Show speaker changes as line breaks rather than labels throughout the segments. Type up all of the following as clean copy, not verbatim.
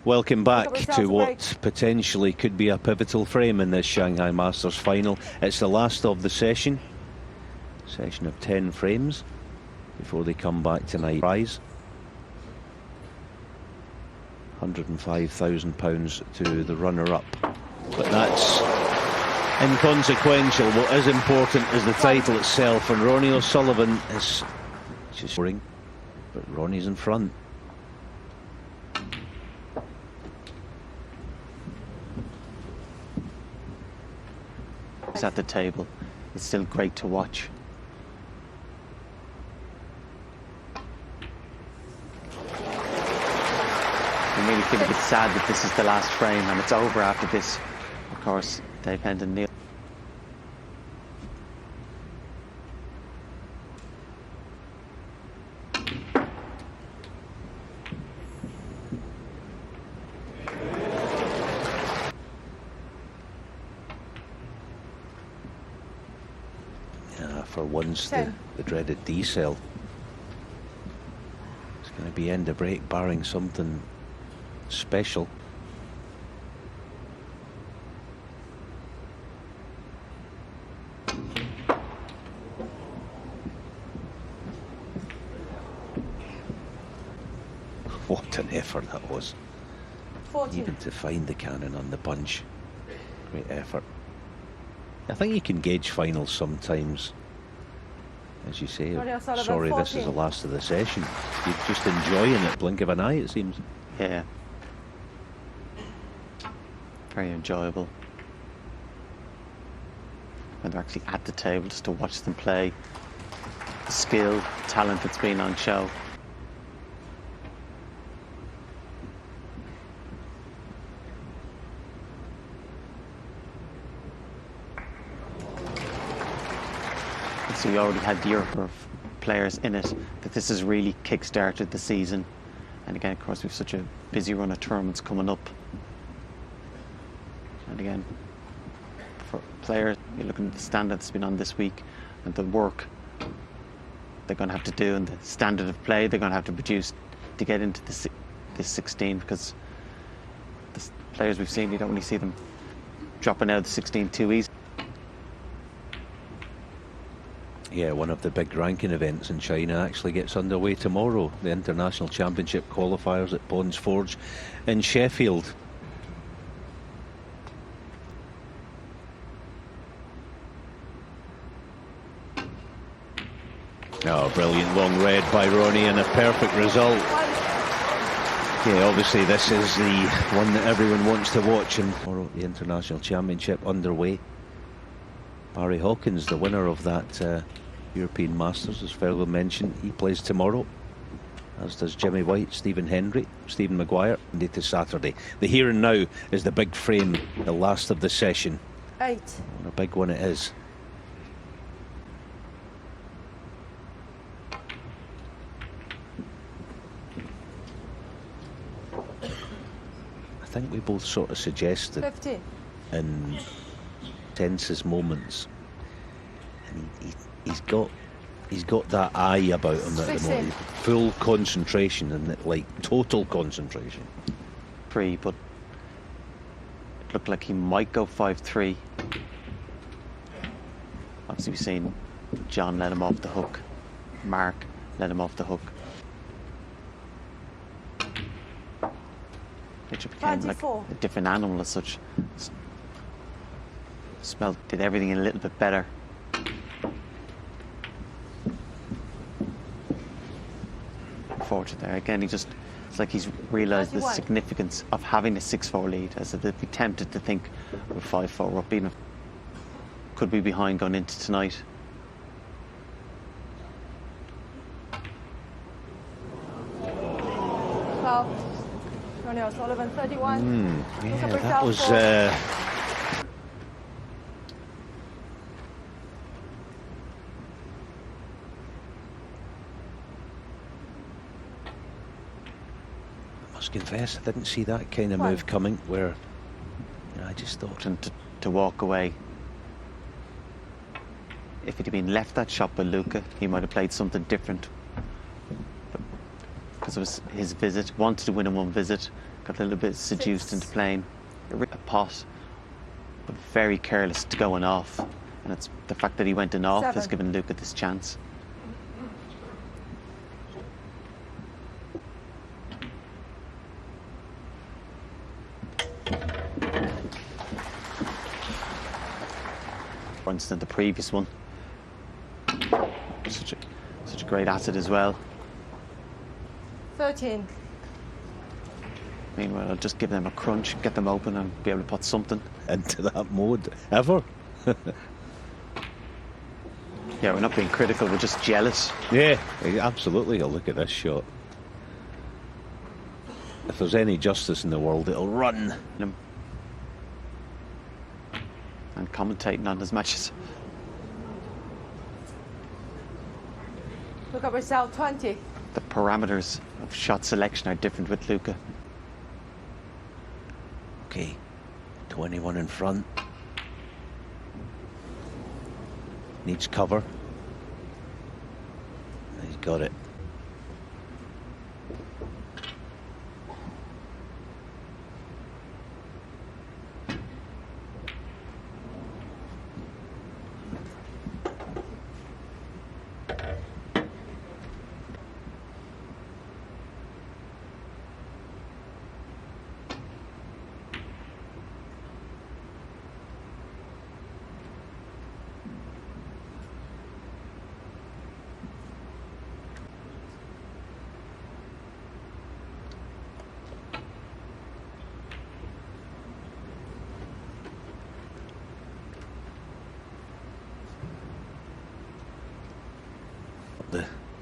Welcome back to what potentially could be a pivotal frame in this Shanghai Masters final. It's the last of the session of 10 frames before they come back tonight. Prize £105,000 to the runner-up, but that's inconsequential. What is important is the title itself, and Ronnie O'Sullivan is just scoring, but Ronnie's in front.
At the table, it's still great to watch. I really feel a bit sad that this is the last frame and it's over after this. Of course, Dave Hendon, Neil.
For once, the dreaded D cell. It's going to be end of break, barring something special. What an effort that was. 40. Even to find the cannon on the bunch. Great effort. I think you can gauge finals sometimes. As you say, sorry, this is the last of the session. You're just enjoying it, blink of an eye, it seems.
Yeah. Very enjoyable. When they're actually at the table, just to watch them play. The skill, talent that's been on show. So we already had the year of players in it, that this has really kick-started the season. And again, of course, we've such a busy run of tournaments coming up. And again, for players, you're looking at the standard that's been on this week and the work they're going to have to do and the standard of play they're going to have to produce to get into this 16, because the players we've seen, you don't really see them dropping out of the 16 too easy.
Yeah, one of the big ranking events in China actually gets underway tomorrow. The International Championship qualifiers at Bonds Forge in Sheffield. Oh, brilliant long red by Ronnie and a perfect result. Yeah, obviously this is the one that everyone wants to watch, and tomorrow the International Championship underway. Barry Hawkins, the winner of that European Masters, as Fergal mentioned, he plays tomorrow, as does Jimmy White, Stephen Hendry, Stephen Maguire, Monday to Saturday. The here and now is the big frame, the last of the session. 8. What a big one it is. I think we both sort of suggested 50. In tensest moments, and he's got that eye about him at the moment. Full concentration and like total concentration.
3, but it looked like he might go 5-3. Obviously we've seen John let him off the hook, Mark let him off the hook. Richard became like a different animal as such. Smelt, did everything a little bit better. Fortunate there. Again, it's like he's realised the significance of having a 6-4 lead, as if they'd be tempted to think with 5-4 up, even if could be behind going into tonight.
Ronnie O'Sullivan, 31.
Yeah, that was I must confess, I didn't see that kind of move coming, where I just thought
to walk away. If he'd been left that shot by Luca, he might have played something different. Because it was his visit, wanted to win in one visit, got a little bit seduced into playing a pot, but very careless to going off. And it's the fact that he went in off has given Luca this chance. For instance, the previous one. Such a great asset as well.
13.
Meanwhile, I'll just give them a crunch, get them open and be able to put something
into that mode ever.
Yeah, we're not being critical, we're just jealous.
Yeah, absolutely. Look at this shot. If there's any justice in the world, it'll run.
And commentating on his matches.
Luca Brecel, 20.
The parameters of shot selection are different with Luca.
Okay, 21 in front. Needs cover. He's got it.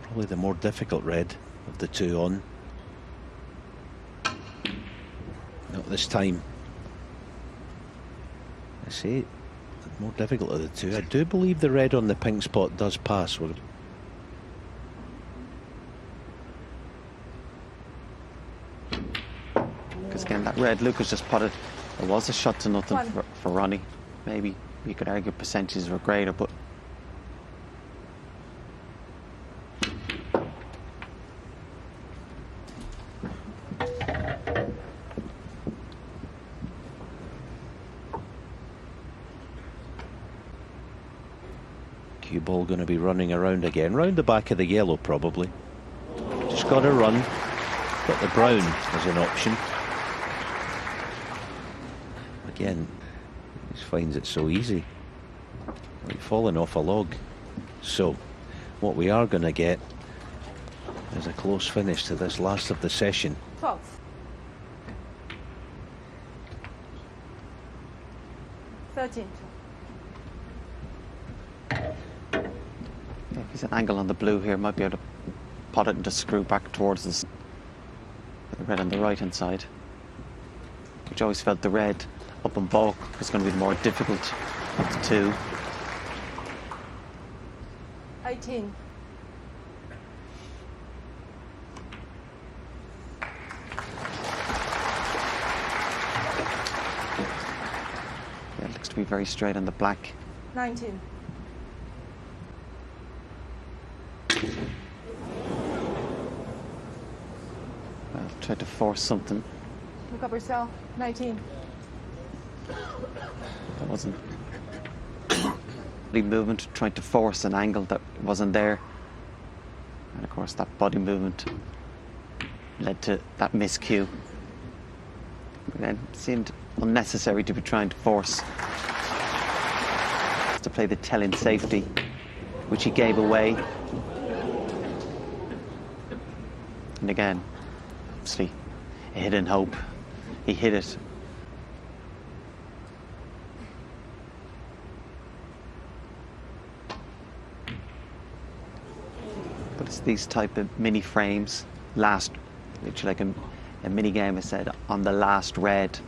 Probably the more difficult red of the two on. Not this time. I say the more difficult of the two. I do believe the red on the pink spot does pass.
Because again, that red Luca's just potted. It was a shot to nothing for Ronnie. Maybe you could argue percentages were greater, but
cue ball going to be running around again, round the back of the yellow probably. Just got to run. Got the brown as an option. Again, he just finds it so easy, like falling off a log. So what we are going to get is a close finish to this last of the session.
12. 13.
if he's an angle on the blue here, might be able to pot it and just screw back towards the red on the right hand side. Which always felt the red up and baulk was going to be the more difficult of the two.
18.
Yeah, it looks to be very straight on the black.
19.
Well, tried to force something.
Luca Brecel, 19.
That wasn't body movement, trying to force an angle that wasn't there, and of course that body movement led to that miscue. It seemed unnecessary to be trying to force to play the tell-in safety, which he gave away. And again, obviously a hidden hope. He hit it. But it's these type of mini frames, literally like a mini game, I said, on the last red.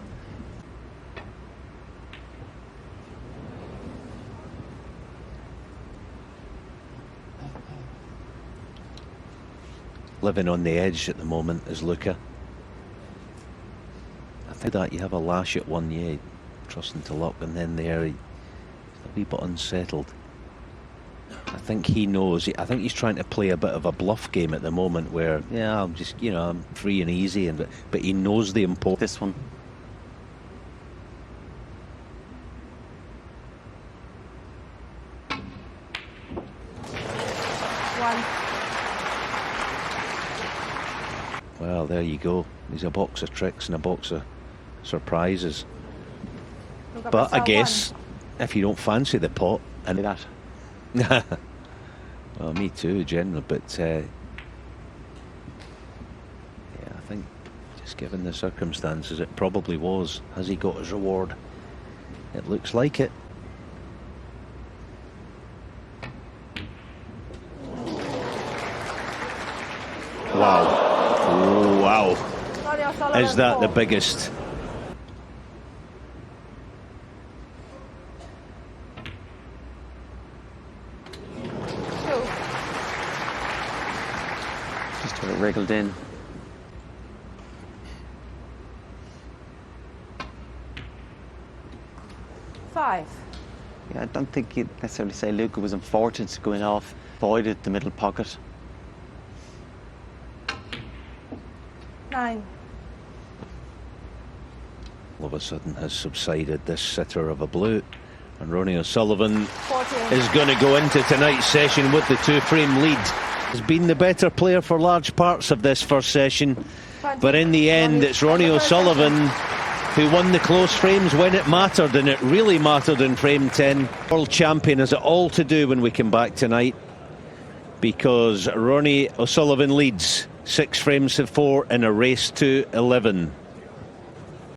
Living on the edge at the moment is Luca. I think that you have a lash at one, yeah, trusting to luck, and then there he's a wee bit unsettled. I think he knows. I think he's trying to play a bit of a bluff game at the moment where, yeah, I'm just, you know, I'm free and easy, but he knows the importance.
This one.
Well, there you go. There's a box of tricks and a box of surprises. But I guess if you don't fancy the pot and
that.
Well, me too, generally, but yeah, I think just given the circumstances, it probably was. Has he got his reward? It looks like it. Wow. Oh, wow. Is that the biggest?
Just got it wriggled in.
Five.
Yeah, I don't think you'd necessarily say Luca was unfortunate going off, avoided the middle pocket.
9.
All of a sudden has subsided, this sitter of a blue, and Ronnie O'Sullivan
14.
is going to go into tonight's session with the 2-frame lead. Has been the better player for large parts of this first session, but in the end it's Ronnie O'Sullivan who won the close frames when it mattered, and it really mattered in frame 10. World champion has it all to do when we come back tonight, because Ronnie O'Sullivan leads 6 frames to 4 in a race to 11.